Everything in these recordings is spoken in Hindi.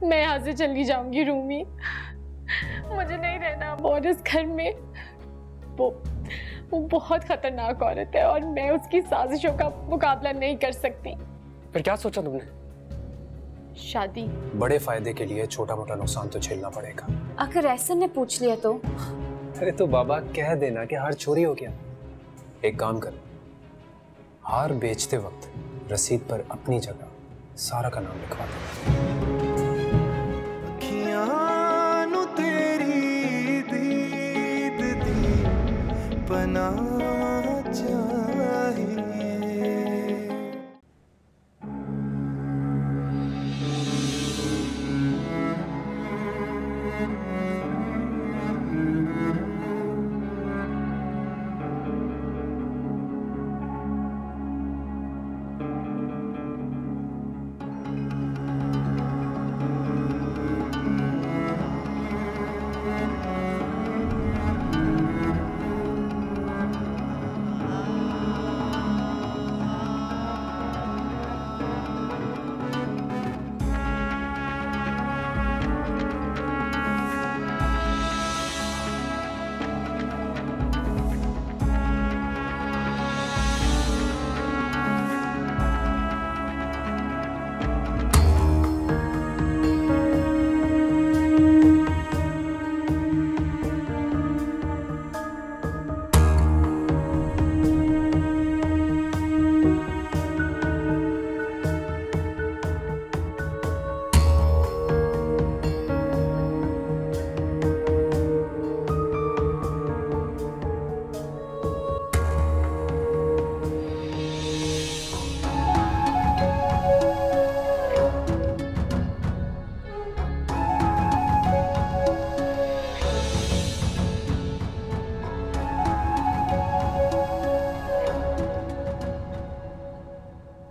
मैं यहाँ से चली जाऊंगी रूमी, मुझे नहीं रहना और इस घर में। वो बहुत खतरनाक औरत है और मैं उसकी साजिशों का मुकाबला नहीं कर सकती। फिर क्या सोचा तुमने? शादी। बड़े फायदे के लिए छोटा मोटा नुकसान तो झेलना पड़ेगा। अगर ऐसा ने पूछ लिया तो? अरे तो बाबा कह देना कि हार चोरी हो गया। एक काम कर, हार बेचते वक्त रसीद पर अपनी जगह सारा का नाम लिखवा दे। तेरी दीद दी बना चाहिए।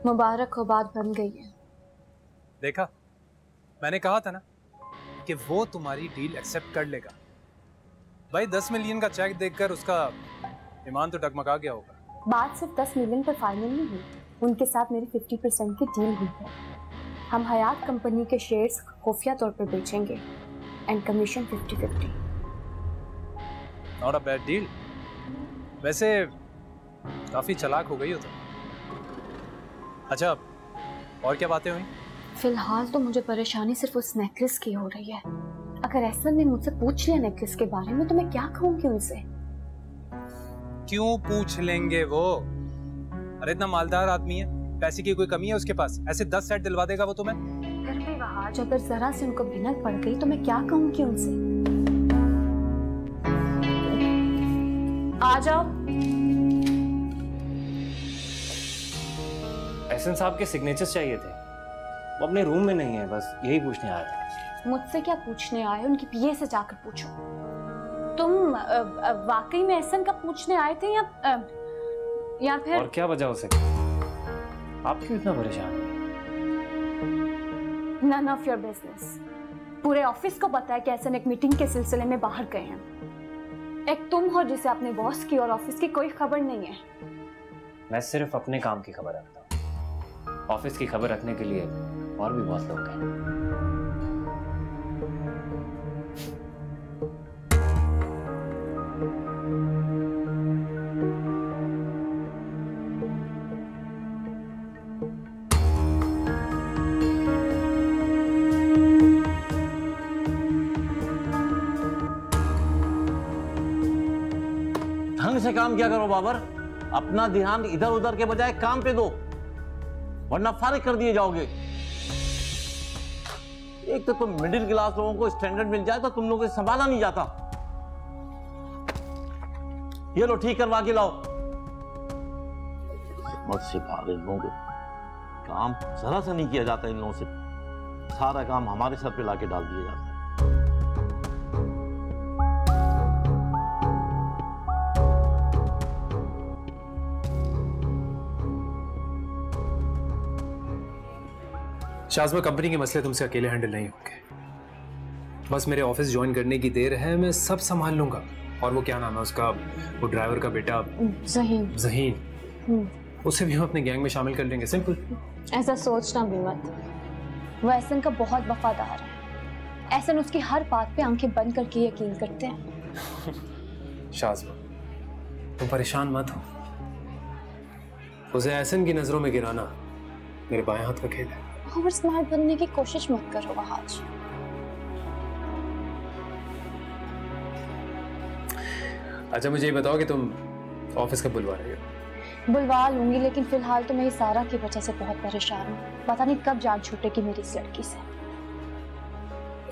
मुबारक हो, बात बन गई है। देखा, मैंने कहा था ना कि वो तुम्हारी डील एक्सेप्ट कर लेगा। भाई 10 मिलियन का चेक देखकर उसका ईमान तो डगमगा गया होगा। बात सिर्फ 10 मिलियन पर फाइनल नहीं हुई, उनके साथ मेरी 50% की डील हुई है। हम हयात कंपनी के शेयर्स खुफिया तौर पर बेचेंगे and commission 50-50। Not a bad deal. वैसे काफी चालाक हो गई हो तुम। अच्छा, और क्या बातें हुई? फिलहाल तो मुझे परेशानी सिर्फ उस नेकलेस की हो रही है। अगर ऐसा ने मुझसे पूछ लिया नेकलेस के बारे में तो मैं क्या कहूँगी उनसे? क्यों पूछ लेंगे वो? अरे इतना मालदार आदमी है, पैसे की कोई कमी है उसके पास? ऐसे 10 सेट दिलवा देगा वो तुम्हें। फिर भी वहाज, अगर जरा से उनको भिनक पड़ गई तो मैं क्या कहूँगी उनसे? आ जाओ। एहसन साहब के सिग्नेचर्स चाहिए थे, वो अपने रूम में नहीं है, बस यही पूछने आया था। मुझसे क्या पूछने आए? उनकी पीए से जाकर पूछो। तुम वाकई में एहसन का पूछने आए थे या फिर? और क्या वजह हो सकती? आप क्यों इतना परेशान हैं? None of your business। पूरे ऑफिस को पता है कि एहसन एक मीटिंग के सिलसिले में बाहर गए हैं। एक तुम हो जिसे अपने बॉस की और ऑफिस की कोई खबर नहीं है। मैं सिर्फ अपने काम की खबर रखता हूँ, ऑफिस की खबर रखने के लिए और भी बहुत लोग हैं। ढंग से काम किया करो बाबर, अपना ध्यान इधर उधर के बजाय काम पे दो, वरना फारिग कर दिए जाओगे। एक तो तुम मिडिल क्लास लोगों को स्टैंडर्ड मिल जाए तो तुम लोगों से संभाला नहीं जाता। ये लो ठीक करवा के लाओ। मत से भागे इन लोगों को, काम जरा सा नहीं किया जाता इन लोगों से, सारा काम हमारे सर पे लाके डाल दिया जाता है। शाज़मा, कंपनी के मसले तुमसे अकेले हैंडल नहीं होंगे। बस मेरे ऑफिस ज्वाइन करने की देर है, मैं सब संभाल लूंगा। और वो क्या नाम है उसका, वो ड्राइवर का बेटा ज़हीन, उसे भी हम अपने गैंग में शामिल कर लेंगे। सिंपल। ऐसा सोचना भी मत, वो एहसन का बहुत वफादार है। एहसन उसकी हर बात पे आंखें बंद करके यकीन करते हैं। शाज़मा, तुम परेशान मत हो। उसे एहसन की नजरों में गिराना मेरे बाएं हाथ का खेल है। ओवर स्मार्ट बनने की कोशिश मत करो आज। अच्छा मुझे ये बताओ कि तुम ऑफिस कब बुलवा रही हो? बुलवा लूंगी, लेकिन फिलहाल तो मैं इस सारा की वजह से बहुत परेशान हूँ। पता नहीं कब जान छूटेगी मेरी इस लड़की से।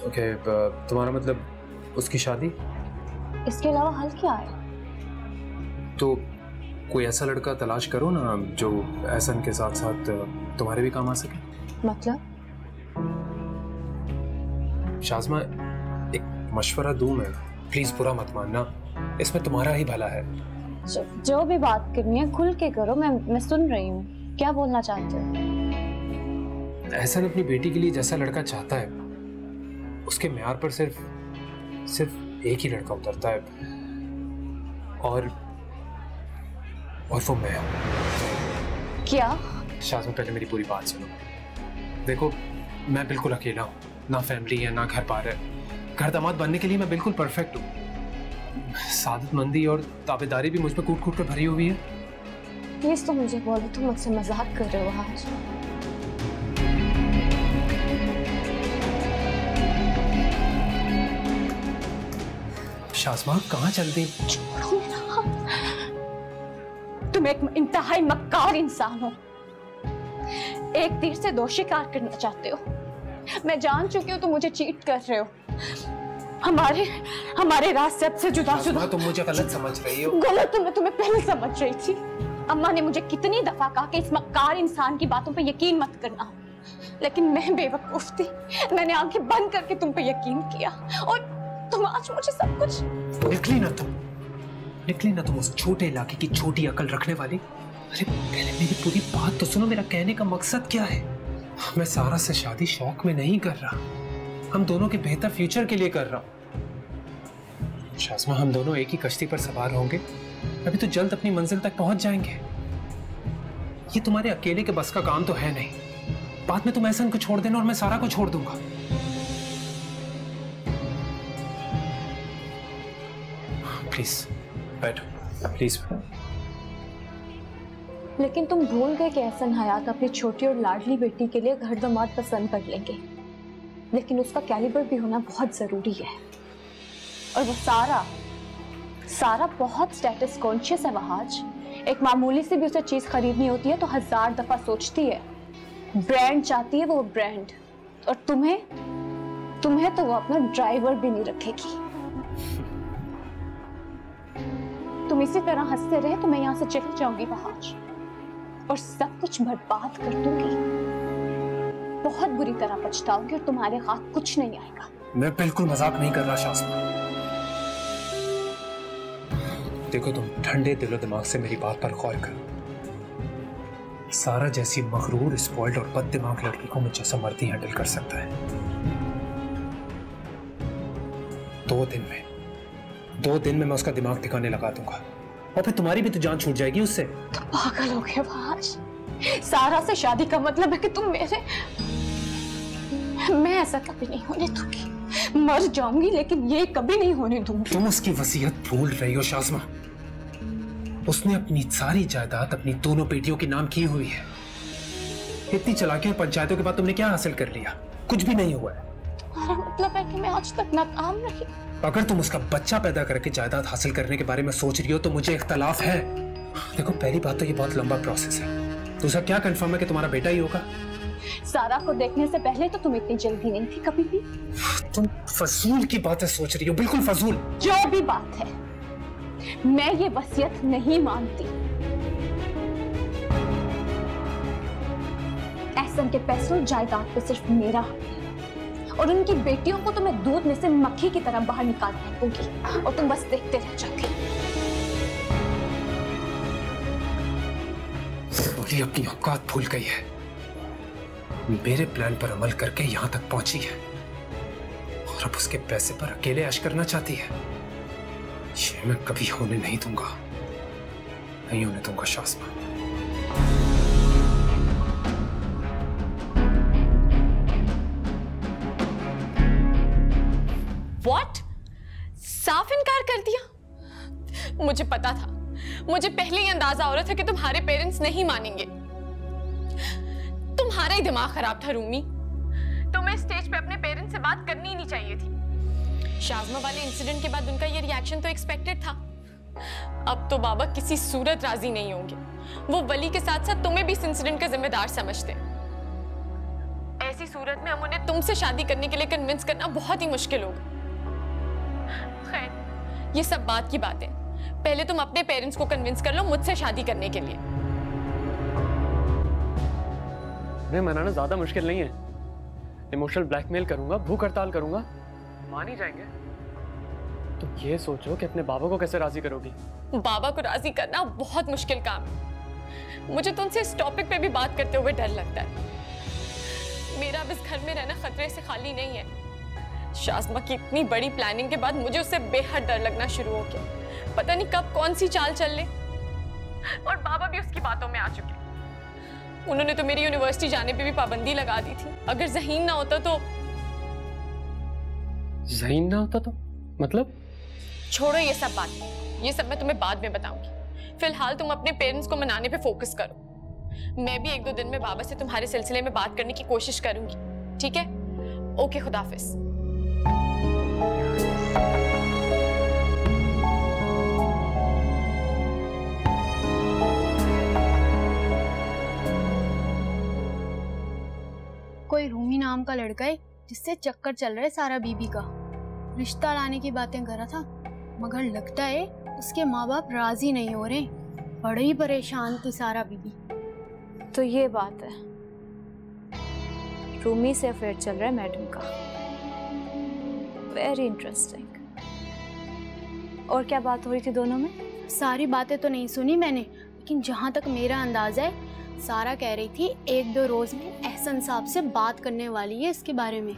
ओके, तुम्हारा मतलब उसकी शादी? इसके अलावा हल क्या है? तो कोई ऐसा लड़का तलाश करो ना जो एहसन के साथ साथ तुम्हारे भी काम आ सके। मतलब? शाज़मा, एक मशवरा दूं मैं, प्लीज बुरा मत मानना, इसमें तुम्हारा ही भला है। जो भी बात करनी है खुल के करो, मैं सुन रही हूँ। क्या बोलना चाहते हो? एहसन अपनी बेटी के लिए जैसा लड़का चाहता है उसके म्यार पर सिर्फ एक ही लड़का उतरता है, और वो मैं हूं। क्या? शाज़मा, पहले मेरी पूरी बात सुनो। देखो, मैं बिल्कुल अकेला हूँ, ना फैमिली है ना घर बार है। घर दामाद बनने के लिए मैं बिल्कुल परफेक्ट हूँ। सादतमंदी और ताबेदारी भी मुझ पर कूट कूट कर भरी हुई है। प्लीज तो मुझे बोलो, तुम मुझसे मजाक कर रहे हो आज? शाज़मा, कहाँ चल दी? छोड़ो मेरा हाथ। तुम एक इंतहाई मक्कार इंसान हो। एक तीर से दो शिकार करना चाहते हो। मैं जान चुकी हूँ तुम मुझे चीट कर रहे हो। हमारे रास्ते अब से जुदा जुदा। तुम मुझे गलत समझ रही हो। गलत तो मैं तुम्हें पहले समझ रही थी। अम्मा ने मुझे कितनी दफा कहा कि इस मक्कार इंसान की बातों पे यकीन मत करना, लेकिन मैं बेवकूफ थी। मैंने आंखें बंद करके तुम पे यकीन किया, और तुम आज मुझे सब कुछ। निकली ना तुम उस छोटे इलाके की छोटी अकल रखने वाली। अरे पहले मेरी पूरी बात तो सुनो। मेरा कहने का मकसद क्या है? मैं सारा से शादी शौक में नहीं कर रहा, हम दोनों के बेहतर फ्यूचर के लिए कर रहा हूं। शाज़मा, हम दोनों एक ही कश्ती पर सवार होंगे, अभी तो जल्द अपनी मंजिल तक पहुंच जाएंगे। ये तुम्हारे अकेले के बस का काम तो है नहीं। बाद में तुम एहसन को छोड़ देना और मैं सारा को छोड़ दूंगा। प्लीज बैठो, प्लीज। लेकिन तुम भूल गए कि एहसन हयात अपनी छोटी और लाडली बेटी के लिए घर दामाद पसंद कर लेंगे, लेकिन उसका कैलिबर भी होना बहुत जरूरी है। और वो सारा बहुत स्टेटस कॉन्शियस है वहाज। एक मामूली सी भी उसे चीज खरीदनी होती है तो 1000 दफा सोचती है। ब्रांड चाहती है वो ब्रांड, और तुम्हें तो वो अपना ड्राइवर भी नहीं रखेगी। तुम इसी तरह हंसते रहे तो मैं यहाँ से चली जाऊंगी वहाज, और सब कुछ बर्बाद कर दूंगी। बहुत बुरी तरह पछताओगी और तुम्हारे हाथ कुछ नहीं आएगा। मैं बिल्कुल मजाक नहीं कर रहा शाज़मा। देखो, तुम ठंडे दिलो दिमाग से मेरी बात पर गौर करो। सारा जैसी मगरूर, स्पॉइल्ड और बद दिमाग लड़की को मुझ जैसा मर्द ही हैंडल कर सकता है। 2 दिन में मैं उसका दिमाग ठिकाने लगा दूंगा, और फिर तुम्हारी भी तो जान छूट जाएगी उससे। तुम पागल हो गए वहाज। सारा से शादी का मतलब है कि तुम मेरे। मैं ऐसा कभी नहीं होने दूंगी। मर जाऊंगी लेकिन ये कभी नहीं होने दूंगी। तुम उसकी वसीयत भूल रही हो शाज़मा। उसने अपनी सारी जायदाद अपनी दोनों बेटियों के नाम की हुई है। इतनी चालाकी और पंचायतों के बाद तुमने क्या हासिल कर लिया? कुछ भी नहीं हुआ है। तुम्हारा मतलब है कि मैं आज तक नाकाम रही? अगर तुम उसका बच्चा पैदा करके जायदाद हासिल करने के बारे में सोच रही हो तो मुझे इख्तलाफ है। देखो, पहली बात तो ये बहुत लंबा प्रोसेस है। दूसरा, क्या कंफर्म है कि तुम्हारा बेटा ही होगा? सारा को देखने से पहले तो तुम इतनी जल्दी नहीं थी कभी भी। तुम फजूल की बातें सोच रही हो, बिल्कुल फजूल। जो भी बात है, मैं ये वसीयत नहीं मानती। एहसन के पैसों जायदाद पे सिर्फ मेरा हक है, और उनकी बेटियों को तो मैं दूध में से मक्खी की तरह बाहर निकाल फेंकूंगी, और तुम बस देखते रह जाओगे। सोनी अपनी औकात भूल गई है। मेरे प्लान पर अमल करके यहां तक पहुंची है, और अब उसके पैसे पर अकेले ऐश करना चाहती है। ये मैं कभी होने नहीं दूंगा, नहीं होने दूंगा शाज़मा। इनकार कर दिया। मुझे पता था, मुझे पहले ही अंदाजा हो रहा था कि तुम्हारे पेरेंट्स नहीं मानेंगे। तुम्हारा ही दिमाग खराब था रूमी। तुम्हें स्टेज पे अपने पेरेंट्स से बात करनी ही नहीं चाहिए थी। शाज़मा वाले इंसिडेंट के बाद उनका ये रिएक्शन तो एक्सपेक्टेड था। अब तो बाबा किसी सूरत राजी नहीं होंगे। वो वली के साथ साथ तुम्हें भी इस इंसिडेंट का जिम्मेदार समझते हैं। ऐसी सूरत में हम उन्हें तुमसे शादी करने के लिए कन्विंस करना बहुत ही मुश्किल होगा। खैर, ये सब बात की बातें। पहले तुम अपने पेरेंट्स को कन्विंस कर लो मुझसे शादी करने के लिए। मैं मनाना ज्यादा मुश्किल नहीं है। इमोशनल ब्लैकमेल करूंगा, भूख हड़ताल करूंगा, मान ही जाएंगे। तो ये सोचो कि अपने बाबा को कैसे राजी करोगी। बाबा को राजी करना बहुत मुश्किल काम है। मुझे तुमसे इस टॉपिक पे भी बात करते हुए डर लगता है। मेरा अब इस घर में रहना खतरे से खाली नहीं है। शाज़मा की इतनी बड़ी प्लानिंग के बाद मुझे उससे बेहद डर लगना शुरू हो गया। पता नहीं कब कौन सी चाल चल ले। और बाबा भी उसकी बातों में आ चुके। उन्होंने तो मेरी यूनिवर्सिटी जाने पे भी पाबंदी लगा दी थी। अगर ज़हीन ना होता तो। ज़हीन ना होता तो मतलब? छोड़ो ये सब बात, ये सब मैं तुम्हें बाद में बताऊंगी। फिलहाल तुम अपने पेरेंट्स को मनाने पे फोकस करो। मैं भी 1-2 दिन में बाबा से तुम्हारे सिलसिले में बात करने की कोशिश करूंगी, ठीक है? ओके, खुदाफिज। कोई रूमी नाम का लड़का है जिससे चक्कर चल रहा है सारा बीबी का। रिश्ता लाने की बातें कर रहा था, मगर लगता है उसके माँ बाप राजी नहीं हो रहे। बड़े ही परेशान थी सारा बीबी। तो ये बात है, रूमी से अफेयर चल रहा है मैडम का। Very interesting. और क्या बात हो रही थी दोनों में? सारी बातें तो नहीं सुनी मैंने, लेकिन जहाँ तक मेरा अंदाजा है, सारा कह रही थी 1-2 रोज में एहसन साहब से बात करने वाली है इसके बारे में।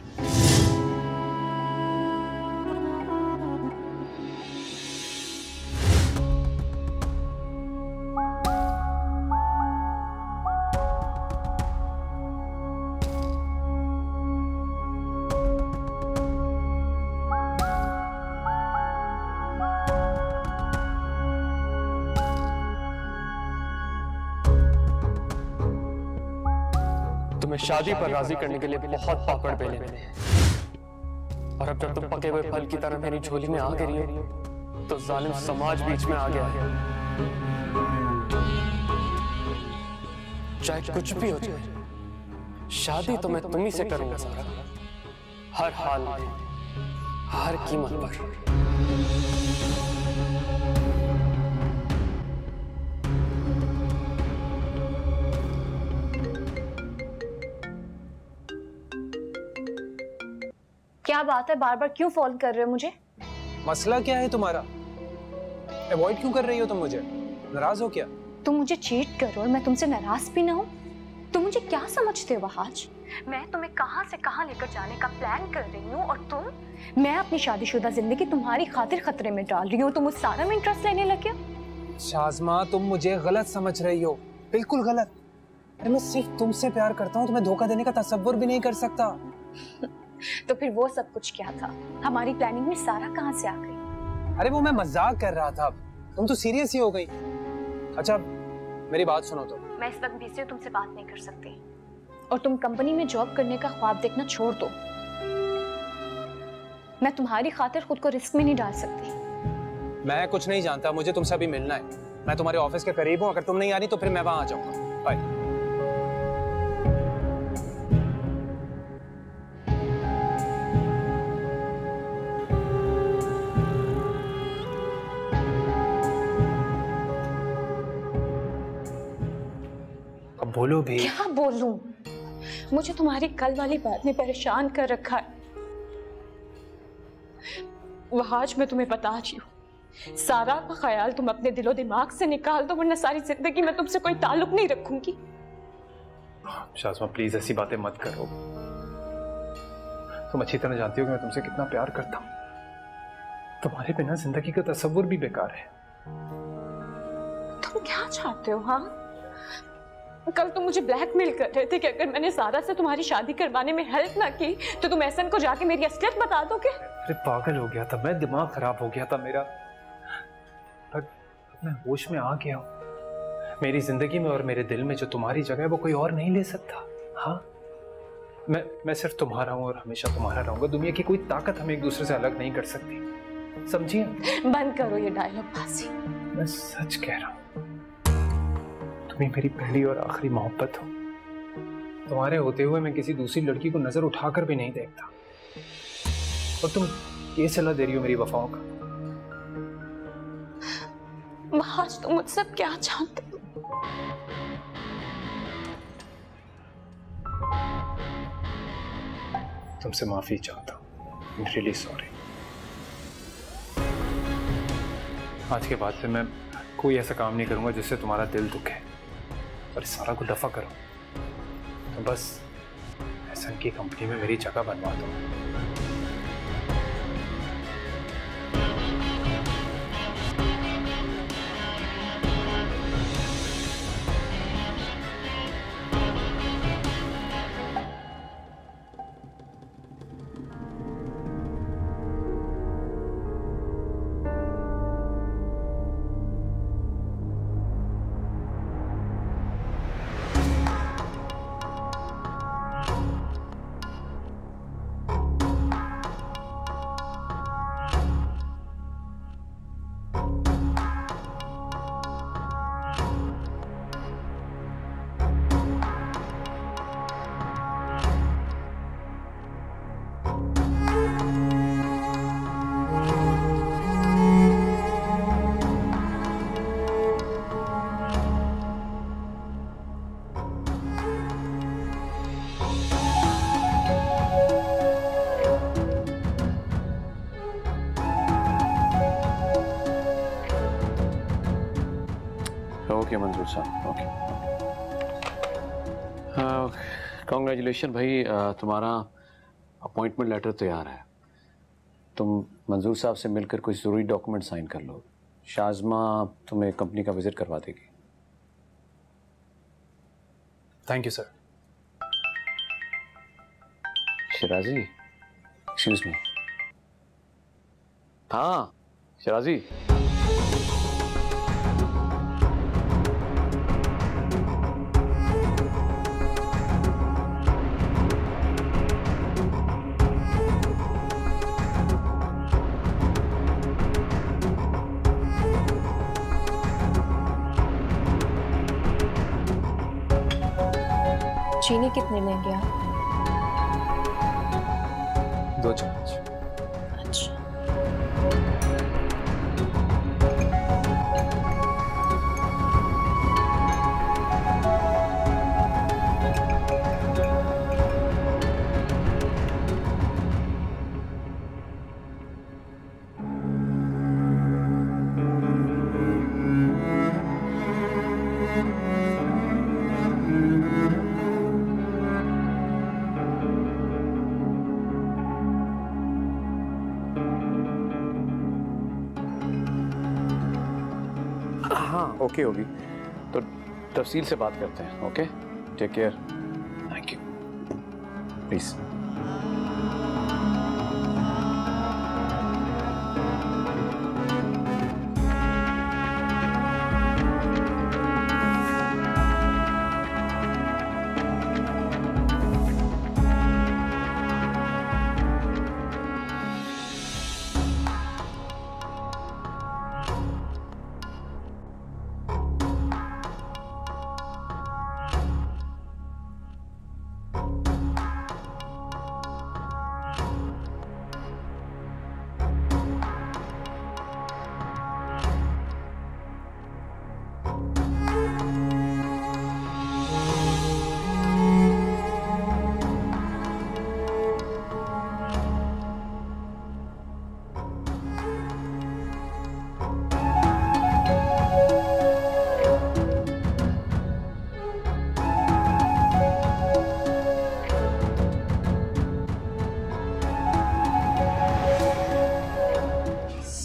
तुम्हें शादी पर राजी करने के लिए बहुत पापड़ बेले मैंने, और अब जब तुम पके हुए फल की तरह मेरी झोली में आ गिरी हो, तो जालिम समाज बीच में आ गया है। चाहे कुछ भी हो जाए, शादी तो मैं तुम्ही से करूंगा सारा, हर हाल में, हर कीमत पर। क्या बात है, बार बार क्यों फोन कर रहे हो मुझे? मसला क्या है तुम्हारा? अवॉइड क्यों कर रही हो तुम मुझे? नाराज हो क्या? तुम मुझे चीट करो और मैं तुमसे नाराज भी ना हूँ? तुम मुझे क्या समझते हो वहाज? मैं तुम्हें कहाँ से कहाँ लेकर जाने का प्लान कर रही हूँ और तुम? मैं अपनी शादीशुदा जिंदगी तुम्हारी खातिर खतरे में डाल रही हूँ, तुम उस सारा में इंटरेस्ट लेने लगे हो। शाज़मा, तुम मुझे गलत समझ रही हो, बिल्कुल गलत। मैं सिर्फ तुमसे प्यार करता हूँ, तुम्हें धोखा देने का तसव्वुर भी नहीं कर सकता। तो फिर वो सब कुछ क्या था? हमारी प्लानिंग में सारा कहाँ से आ गई? अरे वो मैं मजाक कर रहा था, तुम तो सीरियस ही हो गई। अच्छा मेरी बात सुनो। तो मैं इस वक्त बिजी हूँ, तुमसे बात नहीं कर सकती। और तुम कंपनी में जॉब करने का ख्वाब देखना छोड़ दो। मैं तुम्हारी खातिर खुद को रिस्क में नहीं डाल सकती। मैं कुछ नहीं जानता, मुझे तुमसे अभी मिलना है। मैं तुम्हारे ऑफिस के करीब हूँ, अगर तुम नहीं आ रही तो फिर मैं वहां आ जाऊंगा। बाय। बोलो भी। क्या बोलूं? मुझे तुम्हारी कल वाली बात ने परेशान कर रखा है। वहाज मैं तुम्हें बता रही हूँ, सारा का ख्याल तुम अपने दिलो दिमाग से निकाल दो, वरना सारी जिंदगी मैं तुमसे कोई ताल्लुक नहीं रखूंगी। शाज़मा प्लीज ऐसी बातें मत करो। तुम अच्छी तरह जानती हो कि मैं तुमसे कितना प्यार करता हूँ। तुम्हारे बिना जिंदगी का तसव्वुर भी बेकार है। तुम क्या चाहते हो? हाँ, कल तुम मुझे ब्लैकमेल कर रहे थे कि अगर मैंने सारा से तुम्हारी शादी करवाने में हेल्प ना की तो तुम एहसन को जाके मेरी असलियत बता दोगे। अरे पागल हो गया था मैं, दिमाग खराब हो गया था मेरा। पर मैं होश में आ गया हूँ। मेरी जिंदगी में और मेरे दिल में जो तुम्हारी जगह है वो कोई और नहीं ले सकता। हाँ, मैं सिर्फ तुम्हारा हूँ और हमेशा तुम्हारा रहूंगा। दुनिया की कोई ताकत हमें एक दूसरे से अलग नहीं कर सकती, समझिए? बंद करो ये डायलॉग बाजी। मैं सच कह रहा हूँ, तुम्ही मेरी पहली और आखिरी मोहब्बत हो। तुम्हारे होते हुए मैं किसी दूसरी लड़की को नजर उठाकर भी नहीं देखता, और तुम ये सलाह दे रही हो मेरी वफाओं का। महाज तुम मुझसे क्या चाहते हो? तुमसे माफी चाहता हूँ। I'm really sorry। आज के बाद से मैं कोई ऐसा काम नहीं करूंगा जिससे तुम्हारा दिल दुखे, और इस सारा को दफा करो। तो बस एहसन की कंपनी में मेरी जगह बनवा दो। ओके मंजूर साहब, ओके। कॉन्ग्रेचुलेशन भाई, तुम्हारा अपॉइंटमेंट लेटर तैयार है। तुम मंजूर साहब से मिलकर कोई ज़रूरी डॉक्यूमेंट साइन कर लो। शाज़मा तुम्हें कंपनी का विजिट करवा देगी। Thank you sir. शराजी, excuse me. हाँ शराजी, चीनी कितने लेंगे आप? 2 चम्मच। अच्छा। हाँ ओके होगी, तो तफसील से बात करते हैं। Okay, take care. Thank you. Please.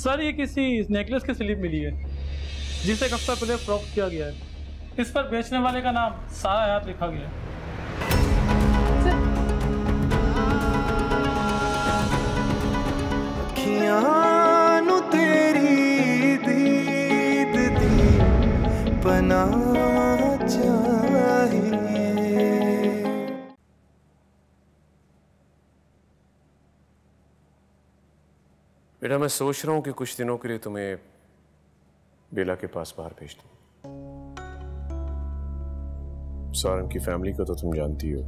Sir ये किसी नेकलेस की स्लिप मिली है जिसे एक हफ्ता पहले फ्रॉक किया गया है। इस पर बेचने वाले का नाम सारा हयात लिखा गया है। तेरी दीद दी बना चाहिए। बेटा मैं सोच रहा हूं कि कुछ दिनों के लिए तुम्हें बेला के पास बाहर भेज दूं। सारंग की फैमिली को तो तुम जानती हो,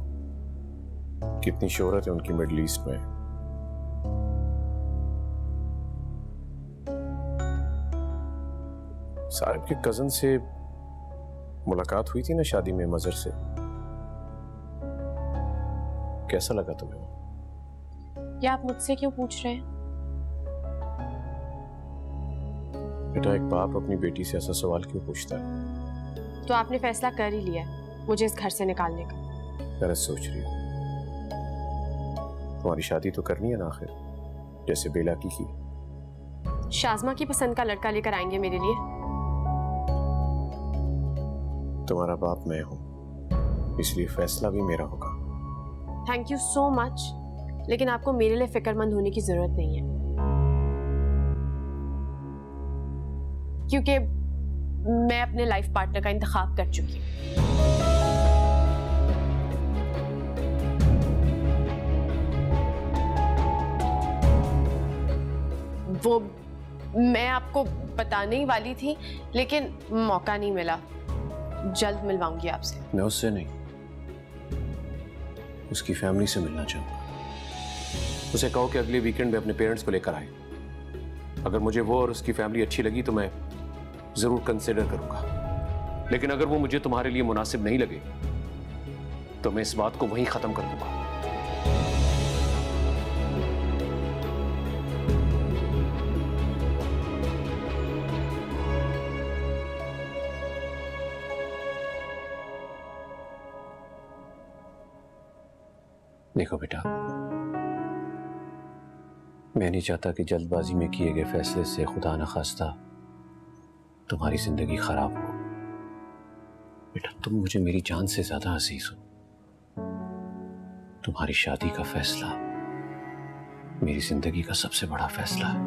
कितनी शोहरत है उनकी मिडिल ईस्ट में। सारंग के कजन से मुलाकात हुई थी ना शादी में मजर से, कैसा लगा तुम्हें? ये आप मुझसे क्यों पूछ रहे हैं? बेटा एक बाप अपनी बेटी से ऐसा सवाल क्यों पूछता है? तो आपने फैसला कर ही लिया है मुझे इस घर से निकालने का? गलत सोच रही हो। तुम्हारी शादी तो करनी है ना आखिर, जैसे बेला की। शाज़मा की पसंद का लड़का लेकर आएंगे मेरे लिए? तुम्हारा बाप मैं हूं, इसलिए फैसला भी मेरा होगा। थैंक यू सो मच, लेकिन आपको मेरे लिए फिक्रमंद होने की जरूरत नहीं है, क्योंकि मैं अपने लाइफ पार्टनर का इंतखाब कर चुकी हूँ। वो मैं आपको बताने ही वाली थी, लेकिन मौका नहीं मिला। जल्द मिलवाऊंगी आपसे। मैं उससे नहीं, उसकी फैमिली से मिलना चाहूंगा। उसे कहो कि अगले वीकेंड में अपने पेरेंट्स को लेकर आए। अगर मुझे वो और उसकी फैमिली अच्छी लगी तो मैं जरूर कंसिडर करूंगा, लेकिन अगर वो मुझे तुम्हारे लिए मुनासिब नहीं लगे तो मैं इस बात को वहीं खत्म कर दूंगा। देखो बेटा, मैं नहीं चाहता कि जल्दबाजी में किए गए फैसले से खुदा न खास्ता तुम्हारी जिंदगी खराब हो। बेटा तुम मुझे मेरी जान से ज्यादा अजीज हो। तुम्हारी शादी का फैसला मेरी जिंदगी का सबसे बड़ा फैसला है।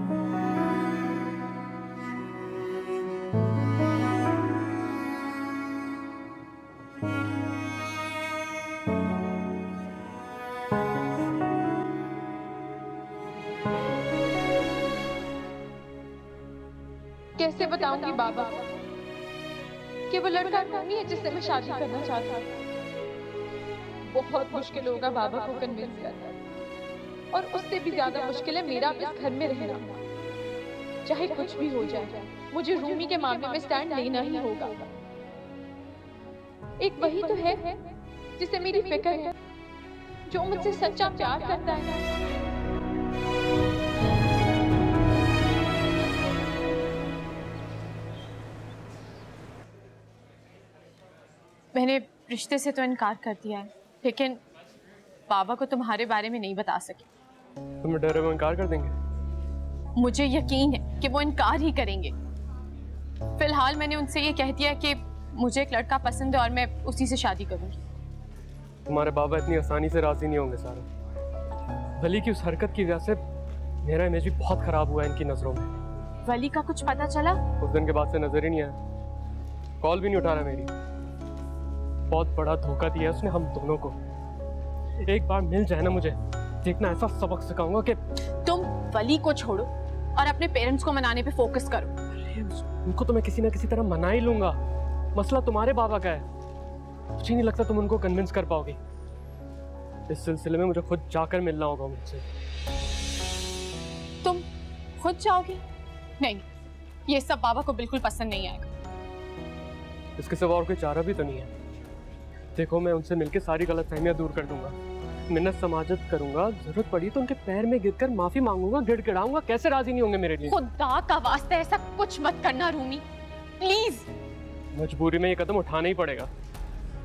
कैसे बताऊंगी बाबा कि वो लड़का नहीं है जिससे मैं शादी करना चाहता हूँ। बहुत मुश्किल होगा बाबा को कन्विंस करना, और उससे भी ज्यादा मुश्किल है मेरा इस घर में रहना। चाहे कुछ भी हो जाए, मुझे रूमी के मामले में स्टैंड लेना ही होगा। एक वही तो है जिसे मेरी फिक्र है, जो मुझसे सच्चा प्यार करता है। मैंने रिश्ते से तो इनकार कर दिया है, लेकिन बाबा को तुम्हारे बारे में नहीं बता सकी। तुम्हें डर है वो इनकार कर देंगे? मुझे यकीन है कि वो इनकार ही करेंगे। फिलहाल मैंने उनसे ये कह दिया कि मुझे एक लड़का पसंद है और मैं उसी से शादी करूंगी। तुम्हारे बाबा इतनी आसानी से राजी नहीं होंगे सारा। वली की उस हरकत की वजह से मेरा इमेज भी बहुत खराब हुआ है इनकी नजरों में। वली का कुछ पता चला? उस दिन के बाद से नजर ही नहीं आया, कॉल भी नहीं उठा रहा मेरी। बहुत बड़ा धोखा दिया उसने हम दोनों को। एक बार मिल जाए ना मुझे, देखना ऐसा सबक सिखाऊंगा कि तुम वली को छोड़ो और अपने पेरेंट्स को मनाने पे फोकस करो। उनको तो मैं किसी ना किसी तरह मना ही लूंगा। मसला तुम्हारे बाबा का है, मुझे नहीं लगता तुम उनको कन्विंस कर पाओगी। इस सिलसिले में मुझे खुद जाकर मिलना होगा मुझसे। तुम खुद जाओगी? नहीं, ये सब बाबा को बिल्कुल पसंद नहीं आएगा। इसके सिवा और कोई चारा भी तो नहीं है। देखो मैं उनसे मिलकर सारी गलतफहमियां दूर कर दूंगा, मिन्नत समाजत करूंगा, जरूरत पड़ी तो उनके पैर में गिरकर माफी मांगूंगा, गिड़गिड़ाऊंगा। कैसे राजी नहीं होंगे मेरे लिए? खुदा का वास्ते ऐसा कुछ मत करना रूमी, प्लीज। मजबूरी में ये कदम उठाना ही पड़ेगा,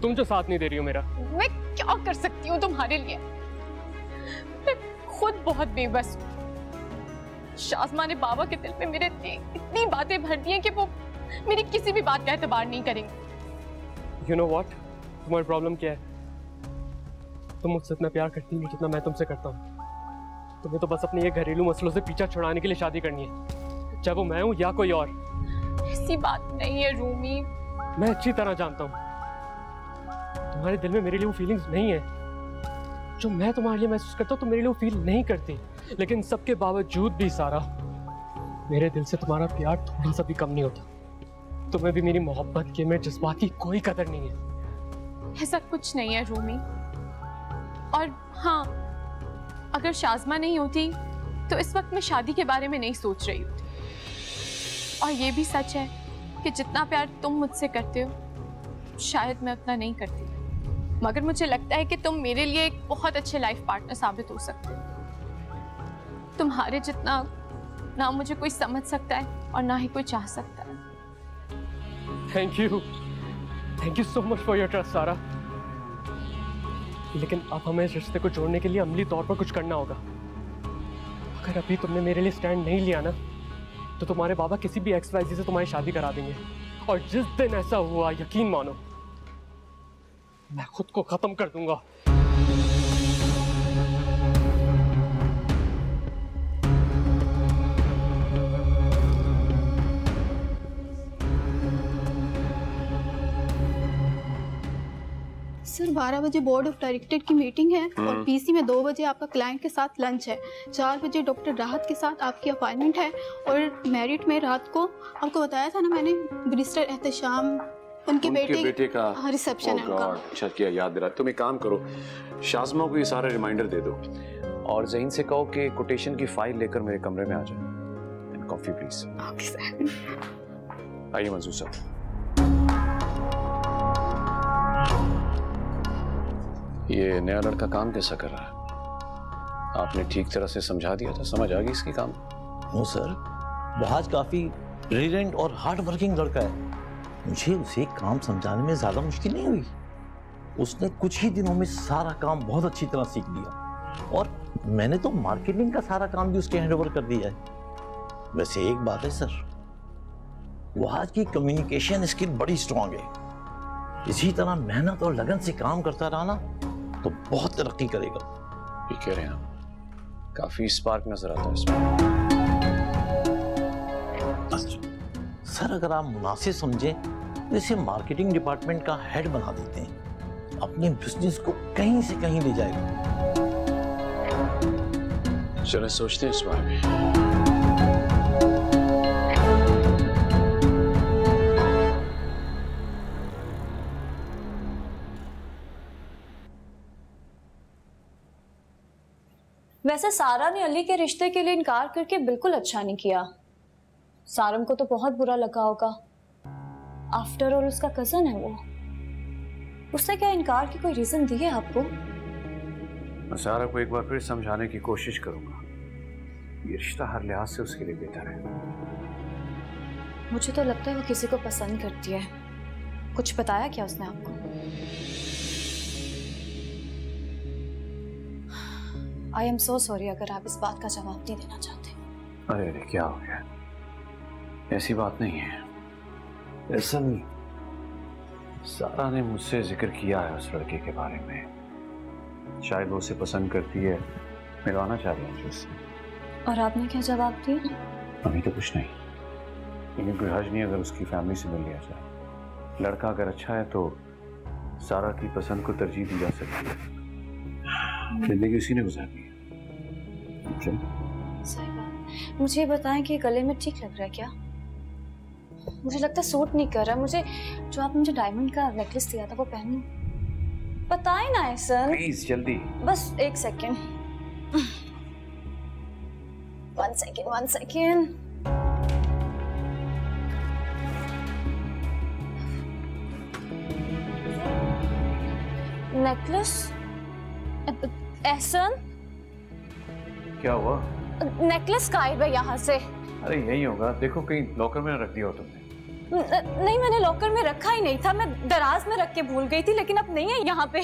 तुम जो साथ नहीं दे रही हो मेरा। मैं क्या कर सकती हूँ तुम्हारे लिए? मैं खुद बहुत बेबस हूँ। शाज़मा ने बाबा के दिल में मेरे इतनी बातें भर दी हैं कि वो मेरी किसी भी बात का एतबार नहीं करेंगे। You know what? तुम्हारी प्रॉब्लम क्या है? तुम मुझसे इतना प्यार करती हो जितना मैं तुमसे करता हूँ। तुम्हें तो बस अपने ये घरेलू मसलों से पीछा छुड़ाने के लिए शादी करनी है, चाहे वो मैं हूँ या कोई और। ऐसी बात नहीं है रूमी। मैं अच्छी तरह जानता हूँ तुम्हारे दिल में मेरे लिए वो फीलिंग्स नहीं है जो मैं तुम्हारे लिए महसूस करता हूँ। तुम मेरे लिए वो फील नहीं करती, लेकिन सबके बावजूद भी सारा, मेरे दिल से तुम्हारा प्यार थोड़ा सा भी कम नहीं होता। तुम्हें भी मेरी मोहब्बत के, मेरे जज्बात की कोई कदर नहीं है। ऐसा कुछ नहीं है रूमी। और हाँ, अगर शाज़मा नहीं होती तो इस वक्त मैं शादी के बारे में नहीं सोच रही होती। और ये भी सच है कि जितना प्यार तुम मुझसे करते हो शायद मैं उतना नहीं करती, मगर मुझे लगता है कि तुम मेरे लिए एक बहुत अच्छे लाइफ पार्टनर साबित हो सकते हो। तुम्हारे जितना ना मुझे कोई समझ सकता है और ना ही कोई चाह सकता है। Thank you so much for your trust सारा। लेकिन अब हमें इस रिश्ते को जोड़ने के लिए अमली तौर पर कुछ करना होगा। अगर अभी तुमने मेरे लिए स्टैंड नहीं लिया ना, तो तुम्हारे बाबा किसी भी XYZ से तुम्हारी शादी करा देंगे। और जिस दिन ऐसा हुआ, यकीन मानो मैं खुद को खत्म कर दूंगा। सर 12 बजे बोर्ड ऑफ डायरेक्टर की मीटिंग है और PC में 2 बजे आपका क्लाइंट के साथ लंच है। 4 बजे डॉक्टर राहत के साथ आपकी अपॉइंटमेंट है। और मैरिट में रात को आपको बताया था ना मैंने, बैरिस्टर एहतशाम उनके बेटे का रिसेप्शन है उनका। अच्छा किया याद दिला। तुम एक काम करो, शाज़मा को ये सारा रिमाइंडर दे दो और ज़हीन से कहो कि कोटेशन की फाइल लेकर मेरे कमरे में आ जाए। And coffee please. Okay sir. आइए मंजूर साहब। ये नया लड़का काम कैसा कर रहा है? आपने ठीक तरह से समझा दिया था, समझ आ गई इसकी काम? नो सर, वहाज काफी ब्रिलियंट और हार्ड वर्किंग लड़का है। मुझे उसे काम समझाने में ज्यादा मुश्किल नहीं हुई। उसने कुछ ही दिनों में सारा काम बहुत अच्छी तरह सीख लिया और मैंने तो मार्केटिंग का सारा काम भी उसके हैंडओवर कर दिया है। वैसे एक बात है सर, वहाज की कम्युनिकेशन स्किल बड़ी स्ट्रांग है। इसी तरह मेहनत और लगन से काम करता रहा ना तो बहुत तरक्की करेगा। ये कह रहे हैं आप, काफी स्पार्क नजर आता है इसमें। सर अगर आप मुनासिब समझें तो इसे मार्केटिंग डिपार्टमेंट का हेड बना देते हैं। अपने बिजनेस को कहीं से कहीं ले जाएगा। चलो सोचते हैं इस बारे में। वैसे सारा ने अली के रिश्ते के लिए इनकार करके बिल्कुल अच्छा नहीं किया। सारम को तो बहुत बुरा लगा होगा। आफ्टर ऑल उसका कजन है वो। उसने क्या इनकार की कोई रीजन दी है आपको? मैं सारा को एक बार फिर समझाने की कोशिश करूंगा। ये रिश्ता हर लिहाज से उसके लिए बेहतर है। मुझे तो लगता है वो किसी को पसंद करती है। कुछ बताया क्या उसने आपको? आई एम सो सॉरी अगर आप इस बात का जवाब नहीं देना चाहते। अरे अरे क्या हो गया? ऐसी बात नहीं है। ऐसा नहीं, सारा ने मुझसे जिक्र किया है उस लड़के के बारे में। शायद वो उसे पसंद करती है, मिलवाना चाह रही है मुझे उससे। और आपने क्या जवाब दिया? अभी तो कुछ नहीं, लेकिन कोई हर्ज नहीं अगर उसकी फैमिली से मिल लिया जाए। लड़का अगर अच्छा है तो सारा की पसंद को तरजीह दी जा सकती है। जिंदगी उसी ने गुजारनी है। सही बात। मुझे बताएं कि गले में ठीक लग रहा है क्या? मुझे लगता है सूट नहीं कर रहा। मुझे जो आपने मुझे डायमंड का नेकलेस दिया था वो पहनूं? बताएं ना एहसन। प्लीज जल्दी। बस एक second. 1 second 1 second. Necklace Ehsan, क्या हुआ? नेकलेस गायब है यहाँ से। अरे यही होगा, देखो कहीं लॉकर में रख दिया हो तुमने। नहीं मैंने लॉकर में रखा ही नहीं था, मैं दराज में रख के भूल गई थी, लेकिन अब नहीं है यहाँ पे।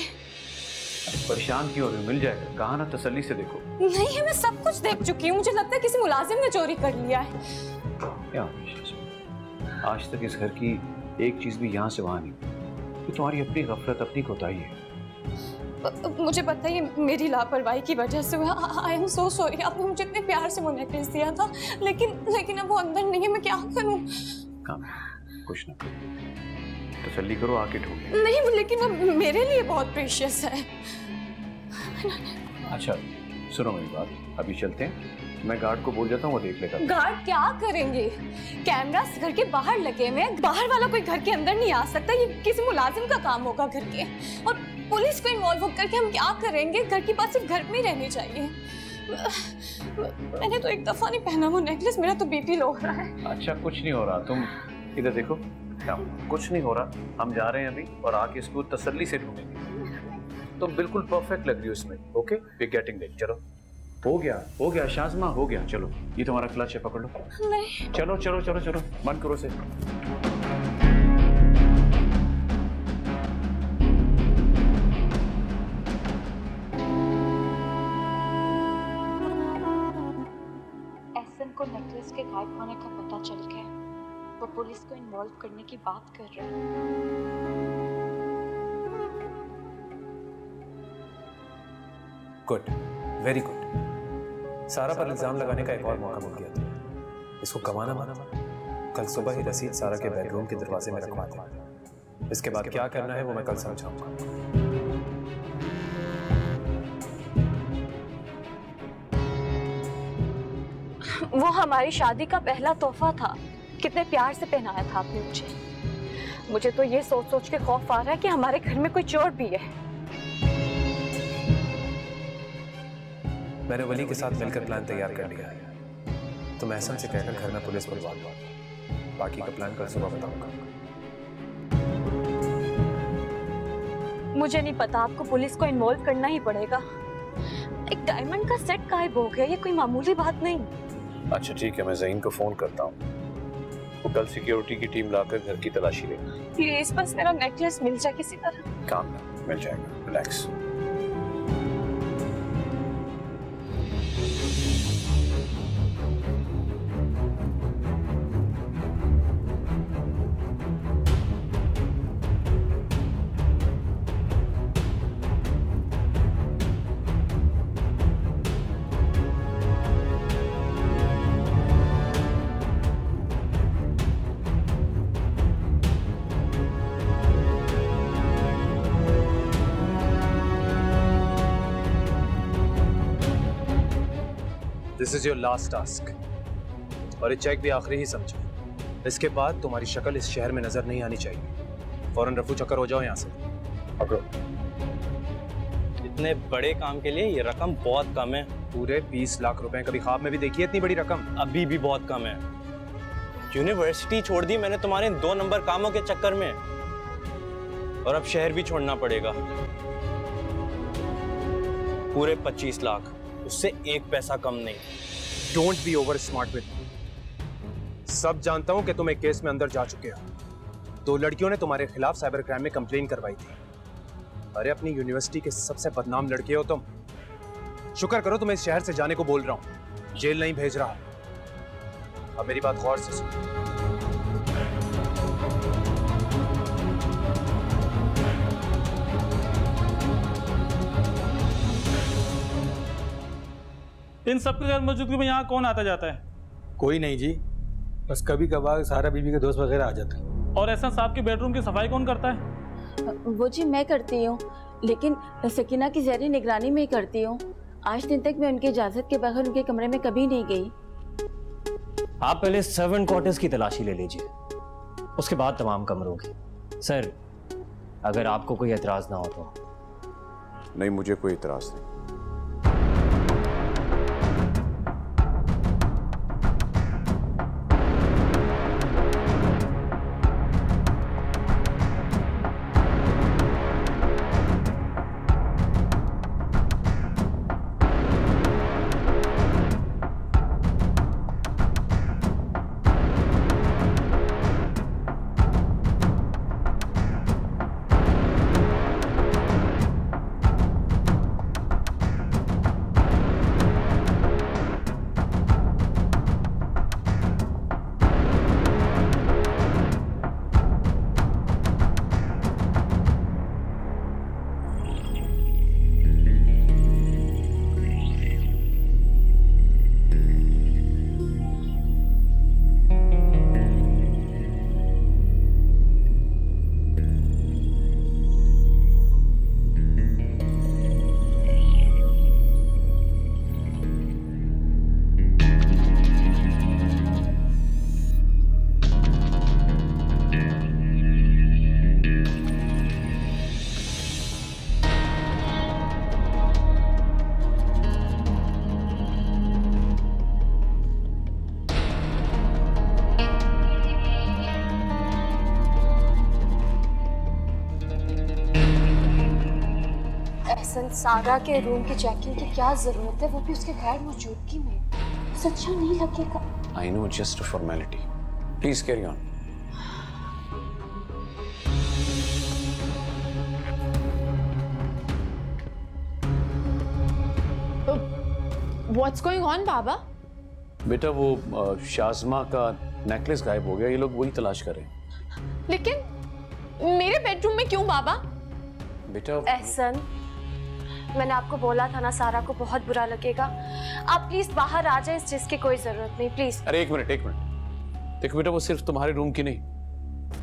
परेशान क्यों हो रही हो? मिल जाएगा। कहा ना तसल्ली से देखो। नहीं है, मैं सब कुछ देख चुकी हूँ। मुझे लगता है किसी मुलाजिम ने चोरी कर लिया है। क्या? आज तक इस घर की एक चीज भी यहाँ से वहां नहीं। ये तुम्हारी अपनी गफलत, अपनी कोताही है। मुझे पता है ये मेरी लापरवाही की वजह से हुआ। I am so sorry. आपने मुझे इतने प्यार से वो नेकलेस दिया था, लेकिन अब वो अंदर नहीं है, मैं क्या करूं? कुछ ना करो, तसल्ली करो, आके ठोके। नहीं, लेकिन वो मेरे लिए बहुत प्रेशियस है। अच्छा सुनो मेरी बात, अभी चलते हैं, मैं गार्ड को बोल जाता हूँ, वो देख लेगा। गार्ड क्या करेंगे? कैमरास घर के बाहर लगे हुए हैं, बाहर वाला कोई घर के अंदर नहीं आ सकता। ये किसी मुलाजिम का काम होगा घर के, और पुलिस को इन्वॉल्व होकर के हम क्या करेंगे? घर की बात सिर्फ घर में ही रहनी चाहिए। मैंने तो एक दफा नहीं पहना वो नेकलेस, मेरा तो बीपी लो हो रहा है। अच्छा कुछ नहीं हो रहा, तुम इधर देखो, कुछ नहीं हो रहा, हम जा रहे हैं अभी और आके इसको तसल्ली से ढूंढेंगे। तुम बिल्कुल परफेक्ट लग रही हो इसमें। Okay, we getting that. चलो हो गया शाज़मा, हो गया। चलो ये तुम्हारा क्लच है, पकड़ लो। नहीं, चलो चलो चलो चलो, बंद करो से। एहसन को नेकलेस के गायब होने का पता चल गया, वो पुलिस को इन्वॉल्व करने की बात कर रहे हैं। Good, very good. सारा पर इल्जाम लगाने का एक और मौका मिल गया था। इसको कमाना माना, कल सुबह ही रसीद सारा के बेडरूम के दरवाजे में रखवा दें। इसके बाद क्या करना है वो मैं कल समझाऊंगा। वो हमारी शादी का पहला तोहफा था, कितने प्यार से पहनाया था आपने मुझे। मुझे तो ये सोच सोच के खौफ आ रहा है कि हमारे घर में कोई चोर भी है। मैंने वली के साथ मिलकर प्लान तैयार कर लिया है, तो मैं एहसन से कहकर घर में पुलिस बुलवा दूंगा। बाकी का प्लान कल सुबह बताऊंगा। मुझे नहीं पता, आपको पुलिस को इन्वॉल्व करना ही पड़ेगा। एक डायमंड का सेट गायब हो गया, ये कोई मामूली बात नहीं। अच्छा ठीक है, मैं ज़हीन को फोन करता हूँ, वो कल सिक्योरिटी की टीम लाकर घर की तलाशी लेगा। प्लीज बस मेरा नेकलेस मिल जाए किसी तरह। काम ना, मिल जाएगा, relax. This is your last task, और ये चेक भी आखिरी ही समझो। इसके बाद तुम्हारी शक्ल इस शहर में नजर नहीं आनी चाहिए। फौरन रफू चक्कर हो जाओ यहाँ से। पकड़ो। इतने बड़े काम के लिए ये रकम बहुत कम है। पूरे 20 लाख रुपए। कभी ख्वाब में भी देखी है इतनी बड़ी रकम? अभी भी बहुत कम है। यूनिवर्सिटी छोड़ दी मैंने तुम्हारे 2 नंबर कामों के चक्कर में, और अब शहर भी छोड़ना पड़ेगा। पूरे 25 लाख, उससे एक पैसा कम नहीं। Don't be over smart with. सब जानता हूं कि तुम एक केस में अंदर जा चुके हो। 2 लड़कियों ने तुम्हारे खिलाफ साइबर क्राइम में कंप्लेन करवाई थी। अरे अपनी यूनिवर्सिटी के सबसे बदनाम लड़के हो तुम। शुक्र करो तुम्हें इस शहर से जाने को बोल रहा हूं, जेल नहीं भेज रहा। अब मेरी बात गौर से सुनो। इन सबके गैर मौजूदगी में यहाँ कौन आता जाता है? कोई नहीं जी, बस कभी कभार सारा बीबी के दोस्त वगैरह आ जाते हैं। और ऐसा साहब के बेडरूम की सफाई कौन करता है? वो जी मैं करती हूँ, लेकिन सकीना की ज़ेरी निगरानी में ही करती हूँ। आज दिन तक मैं उनकी इजाज़त के बगैर उनके कमरे में कभी नहीं गई। आप पहले सर्वेंट क्वार्टर्स की तलाशी ले लीजिए, उसके बाद तमाम कमरों की। सर, अगर आपको कोई एतराज़ ना हो तो। नहीं, मुझे कोई एतराज़ नहीं। एहसन, सारा के रूम की चेकिंग की क्या जरूरत है, वो भी उसके गैर मौजूदगी में? अच्छा नहीं लगेगा। I know, just a formality. Please carry on. What's going on, बाबा? बेटा वो शाज़मा का नेकलेस गायब हो गया, ये लोग वही तलाश कर रहे हैं। लेकिन मेरे बेडरूम में क्यों बाबा? बेटा एहसन, मैंने आपको बोला था ना सारा को बहुत बुरा लगेगा। आप प्लीज बाहर आ जाए, इस चीज की कोई जरूरत नहीं, प्लीज। अरे एक मिनट देखो बेटा, वो सिर्फ तुम्हारे रूम की नहीं,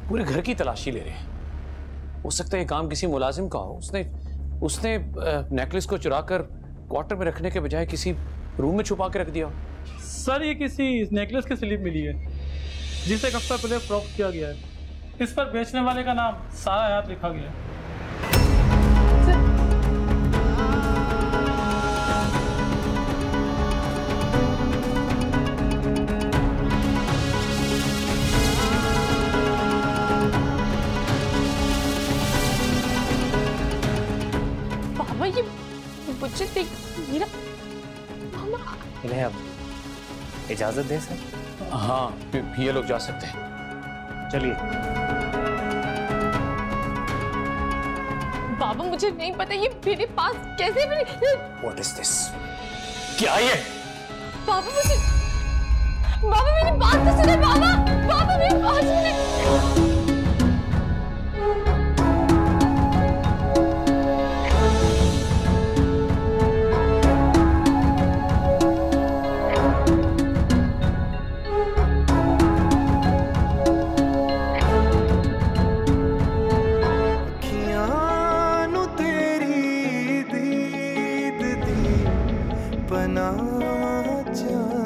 पूरे घर की तलाशी ले रहे हैं। हो सकता है ये काम किसी मुलाजिम का हो। उसने नेकलेस को चुरा कर क्वार्टर में रखने के बजाय किसी रूम में छुपा के रख दिया। सर ये किसी नेकलेस की स्लिप मिली है जिसे एक हफ्ता पहले फ्रॉक किया गया है। इस पर बेचने वाले का नाम सारा हयात लिखा गया है। बाबा ये मुझे देख मेरा इन्हें अब इजाजत दें सर? हाँ, ये लोग जा सकते हैं। चलिए। बाबा मुझे नहीं पता ये मेरे पास कैसे What is this? क्या ये? बाबा मेरी बात तो सुनो बाबा मेरी बात सुनो। बना जा